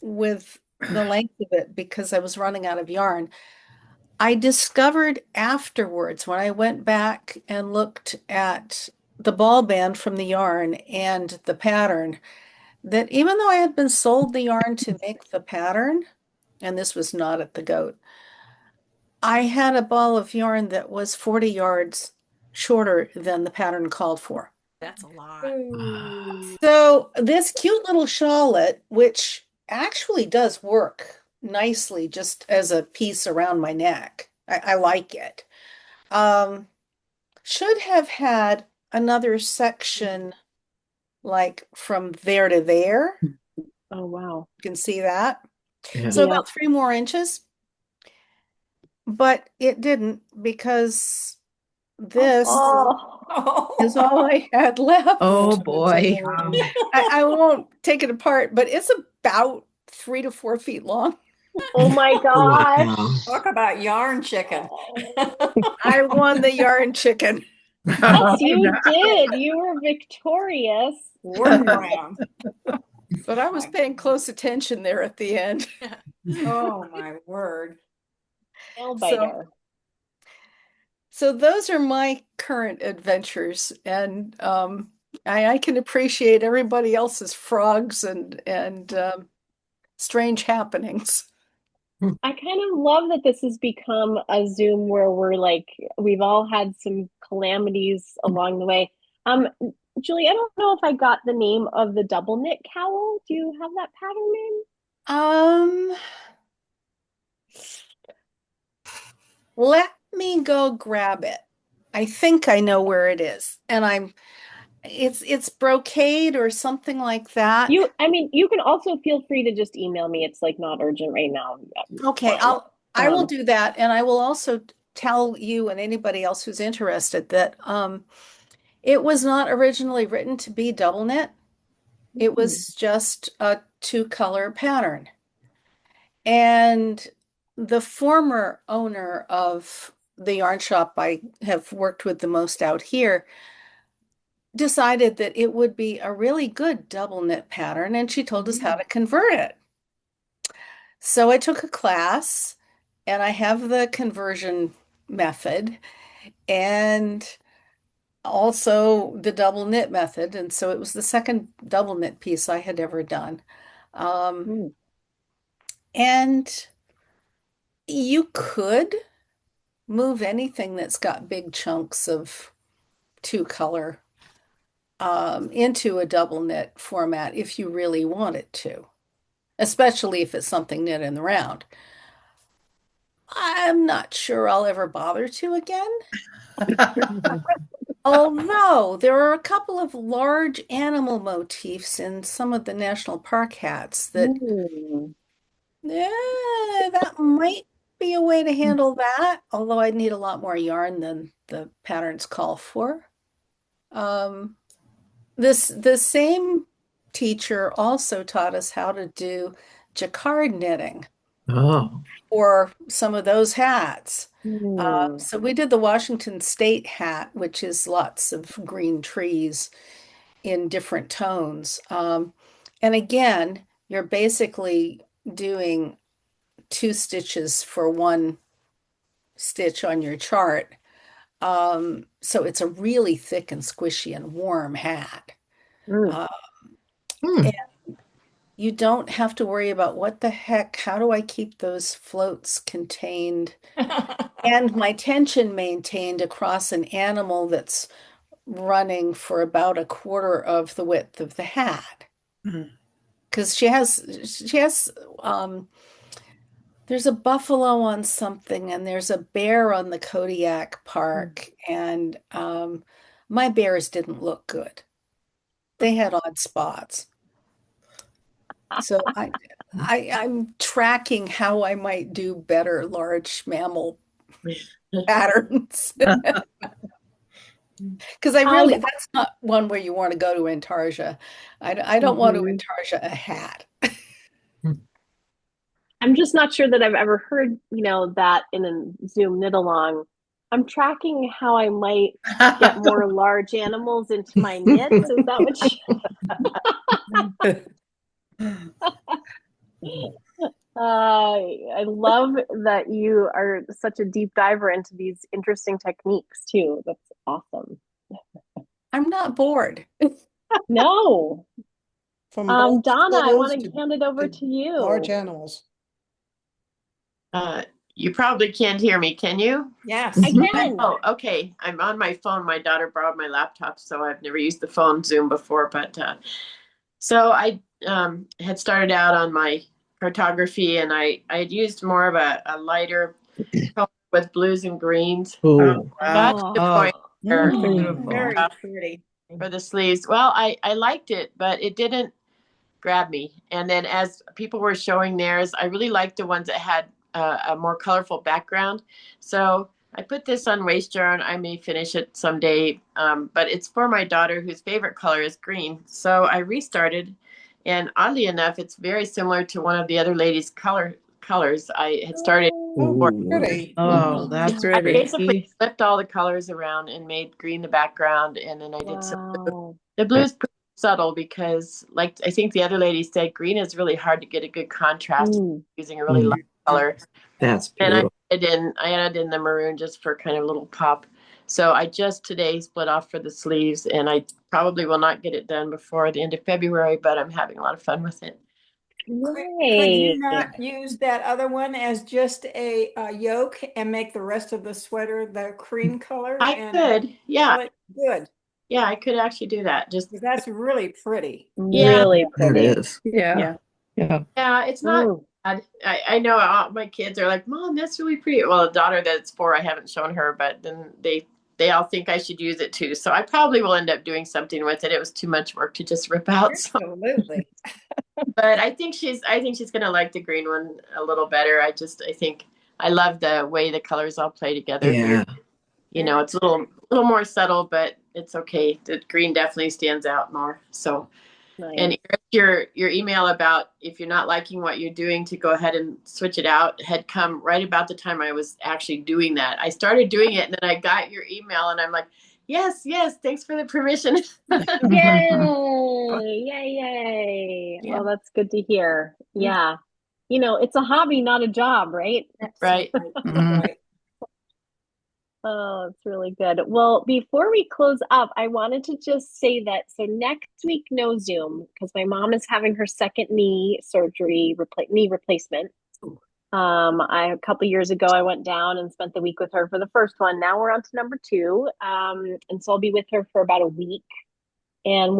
with the length of it because I was running out of yarn. I discovered afterwards when I went back and looked at the ball band from the yarn and the pattern that even though I had been sold the yarn to make the pattern, and this was not at the goat, I had a ball of yarn that was 40 yards shorter than the pattern called for. That's a lot. So this cute little shawlet, which actually does work nicely just as a piece around my neck. I like it. Should have had another section like from there to there. Oh, wow. You can see that. Yeah. So about 3 more inches. But it didn't because this is all I had left. Oh boy. I won't take it apart, but it's about 3 to 4 feet long. Oh my gosh. Talk about yarn chicken. I won the yarn chicken. Yes, you did. You were victorious. But I was paying close attention there at the end. Oh my word. Nail biter. So those are my current adventures, and I can appreciate everybody else's frogs and strange happenings. I kind of love that this has become a Zoom where we've all had some calamities along the way. Julie, I don't know if I got the name of the double knit cowl. Do you have that pattern name? Let me go grab it. I think I know where it is, and it's brocade or something like that. You can also feel free to just email me. It's like not urgent right now. Okay, I will do that, and I will also tell you and anybody else who's interested that it was not originally written to be double knit. It was just a 2-color pattern. And the former owner of the yarn shop I have worked with the most out here decided that it would be a really good double knit pattern, and she told us how to convert it. So I took a class, and I have the conversion method and also the double knit method. And so it was the second double knit piece I had ever done. And you could move anything that's got big chunks of 2-color into a double knit format if you really wanted to, especially if it's something knit in the round. I'm not sure I'll ever bother to again. Although there are a couple of large animal motifs in some of the national park hats that that might be a way to handle that, although I'd need a lot more yarn than the patterns call for. The same teacher also taught us how to do jacquard knitting for some of those hats. So we did the Washington State hat, which is lots of green trees in different tones. And again, you're basically doing 2 stitches for 1 stitch on your chart. So it's a really thick and squishy and warm hat. And you don't have to worry about what the heck, how do I keep those floats contained and my tension maintained across an animal that's running for about 1/4 of the width of the hat. Because she has there's a buffalo on something and there's a bear on the Kodiak Park, and my bears didn't look good. They had odd spots. So I'm tracking how I might do better large mammal patterns. Because that's not one where you want to go to Intarsia. I don't want to Intarsia a hat. I'm just not sure that I've ever heard, that in a Zoom knit along. I'm tracking how I might get more large animals into my knits. Is that what I love that you are such a deep diver into these interesting techniques too. That's awesome. I'm not bored. No. Donna, I want to to hand it over to you. Large animals. You probably can't hear me, can you? Yes. I can. Oh, okay. I'm on my phone. My daughter borrowed my laptop, so I've never used the phone Zoom before. But so I had started out on my cartography, and I had used more of a lighter color with blues and greens. Ooh. Got to the point where Very pretty. for the sleeves. Well, I liked it, but it didn't grab me. And then as people were showing theirs, I really liked the ones that had a more colorful background. So I put this on waist yarn. I may finish it someday, but it's for my daughter whose favorite color is green. So I restarted, and oddly enough, it's very similar to one of the other ladies' colors I had started. Pretty. Oh, that's I pretty. basically flipped all the colors around and made green the background, and then I did some blue. The blue is pretty subtle because, like I think the other lady said, green is really hard to get a good contrast using a really light color. That's And beautiful. I added in the maroon just for kind of a little pop. So I just today split off for the sleeves, and I probably will not get it done before the end of February, but I'm having a lot of fun with it. Could you not use that other one as just a yoke and make the rest of the sweater the cream color? I could, yeah. Good. Yeah, I could actually do that. Just that's really pretty. Really pretty. It is. Yeah. Yeah, it's not bad. I know all my kids are like, Mom, that's really pretty. Well, a daughter that's 4, I haven't shown her, but then they all think I should use it too. So I probably will end up doing something with it. It was too much work to just rip out. Absolutely. But I think she's gonna like the green one a little better. I think I love the way the colors all play together here. You know, it's a little more subtle, but it's okay. The green definitely stands out more. So and your email about if you're not liking what you're doing to go ahead and switch it out had come right about the time I was actually doing that. I started doing it, and then I got your email, and I'm like, yes, thanks for the permission. Yay. Oh, that's good to hear. Yeah. You know, it's a hobby, not a job, right? Right. Right. Oh, it's really good. Well, before we close up, I wanted to just say that so next week, no Zoom, because my mom is having her second knee surgery, knee replacement. A couple years ago, I went down and spent the week with her for the first one. Now we're on to number 2. And so I'll be with her for about a week. And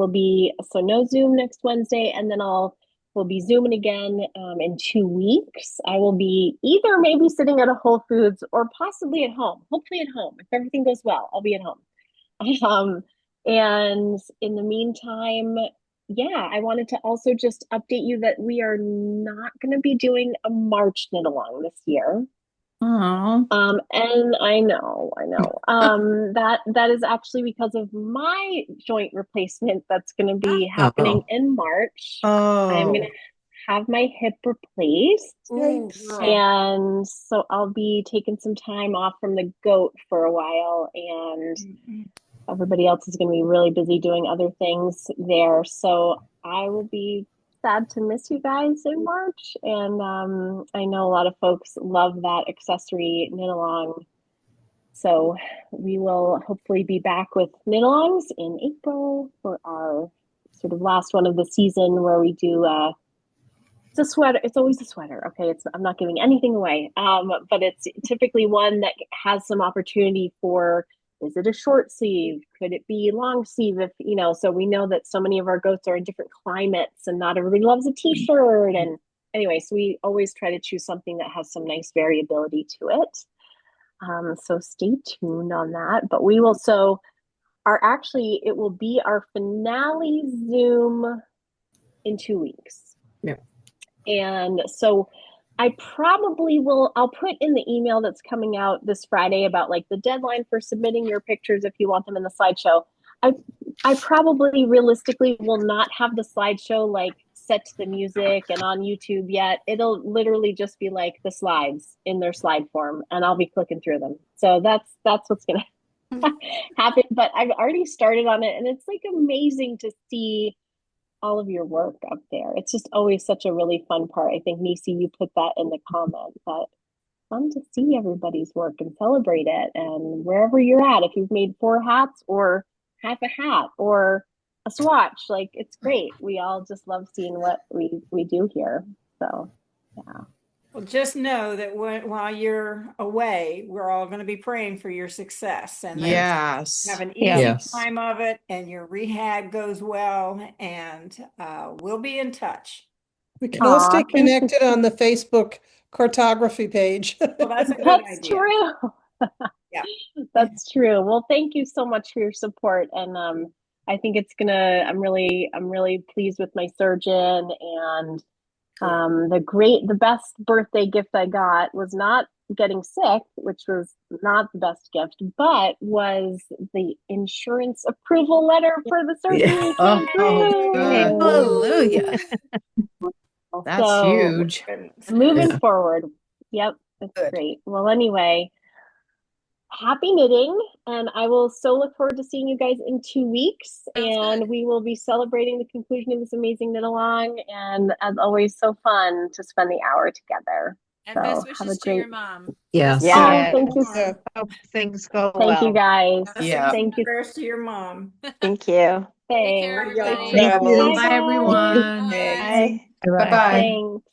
so no Zoom next Wednesday, and then we'll be Zooming again in 2 weeks. I will be either maybe sitting at a Whole Foods or possibly at home. Hopefully at home. If everything goes well, I'll be at home. And in the meantime, I wanted to also just update you that we are not going to be doing a March knit along this year. Oh. And I know. That is actually because of my joint replacement that's going to be happening in March. I'm going to have my hip replaced. And so I'll be taking some time off from the goat for a while, and everybody else is going to be really busy doing other things there. So I will be sad to miss you guys in March. And I know a lot of folks love that accessory knit along. So we will hopefully be back with knit alongs in April for our sort of last one of the season, where we do it's a sweater. It's always a sweater. Okay. I'm not giving anything away. But it's typically one that has some opportunity for, is it a short sleeve? Could it be long sleeve? If, so we know that so many of our goats are in different climates and not everybody loves a t-shirt. And anyway, so we always try to choose something that has some nice variability to it. So stay tuned on that. But we will, it will be our finale Zoom in 2 weeks. Yeah. And so I'll put in the email that's coming out this Friday about like the deadline for submitting your pictures if you want them in the slideshow. I probably realistically will not have the slideshow like set to the music and on YouTube yet. It'll literally just be like the slides in their slide form, and I'll be clicking through them. So that's what's going to happen. But I've already started on it, and it's like amazing to see all of your work up there. It's just always such a really fun part. I think, Nisi, you put that in the comment, that fun to see everybody's work and celebrate it. And wherever you're at, if you've made 4 hats or half a hat or a swatch, like, it's great. We all just love seeing what we do here. So, yeah. Well, just know that while you're away, we're all going to be praying for your success and Yes. have an easy time of it, and your rehab goes well, and we'll be in touch. We can all stay connected on the Facebook cartography page. Well, that's a good That's idea. true. Yeah, that's true. Well, thank you so much for your support, and I think it's gonna. I'm really pleased with my surgeon, and the best birthday gift I got was not getting sick, which was not the best gift, but was the insurance approval letter for the surgery. Oh, good. Hallelujah. That's huge. Moving forward. Yep, it's great. Well, anyway, happy knitting, and I will so look forward to seeing you guys in 2 weeks. And we will be celebrating the conclusion of this amazing knit along. And as always, so fun to spend the hour together. And best wishes to your mom. Yes. Yeah. Thank you. Hope things go Thank you, guys. Yeah. Thank you. Prayers to your mom. Thank you. Take care, Thanks. everybody. Thank you. Bye, Bye, everyone. Bye. Bye-bye. Thanks.